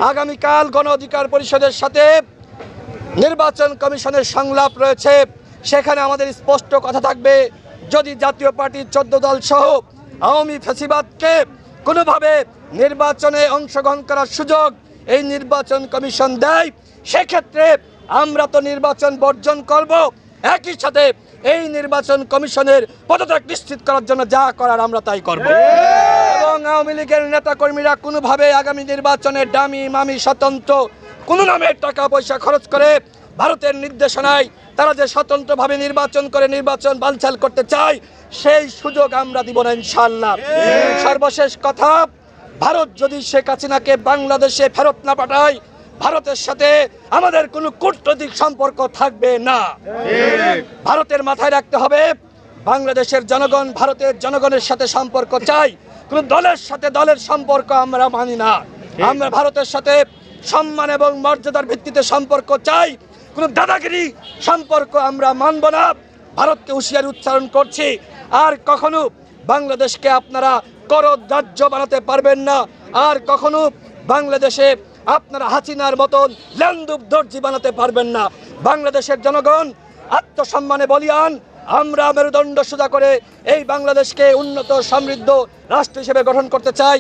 আগামীকাল গণ অধিকার পরিষদের সাথে নির্বাচন কমিশনের সংলাপ রয়েছে। সেখানে আমাদের স্পষ্ট কথা থাকবে, যদি জাতীয় পার্টির 14 দল সহ আওয়ামী ফ্যাসিবাদকে কোনোভাবে নির্বাচনে অংশগ্রহণ করার সুযোগ এই নির্বাচন কমিশন দেয়, সেক্ষেত্রে আমরা তো নির্বাচন বর্জন করব। একই সাথে এই নির্বাচন কমিশনের পদত্যাগ নিশ্চিত করার জন্য যা করার আমরা তাই করব। এবং আওয়ামী লীগের নেতাকর্মীরা কোনোভাবে আগামী নির্বাচনে ডামি মামি স্বতন্ত্র কোনো নামের টাকা পয়সা খরচ করে ভারতের নির্দেশনায় তারা যে স্বতন্ত্রভাবে নির্বাচন করে নির্বাচন বানচাল করতে চায়, সেই সুযোগ আমরা দিব না ইনশাআল্লাহ। সর্বশেষ কথা, ভারত যদি শেখ হাসিনাকে বাংলাদেশে ফেরত না পাঠায়, ভারতের সাথে আমাদের কোনো কূটনৈতিক সম্পর্ক থাকবে না। ভারতের মাথায় রাখতে হবে, বাংলাদেশের জনগণ ভারতের জনগণের সাথে সম্পর্ক চাই, কোনো দলের সাথে দলের সম্পর্ক আমরা মানি না। আমরা ভারতের সাথে সম্মান এবং মর্যাদার ভিত্তিতে সম্পর্ক চাই, কোনো দাদাগিরি সম্পর্ক আমরা মানব না। ভারতকে হুঁশিয়ারি উচ্চারণ করছি, আর কখনো বাংলাদেশকে আপনারা করদাহ্য বানাতে পারবেন না। আর কখনো বাংলাদেশে আপনারা হাসিনার মতন ল্যান্ডুব দর্জি বানাতে পারবেন না। বাংলাদেশের জনগণ আত্মসম্মানে বলিয়ান, আমরা মেরুদণ্ড সোজা করে এই বাংলাদেশকে উন্নত সমৃদ্ধ রাষ্ট্র হিসেবে গঠন করতে চাই।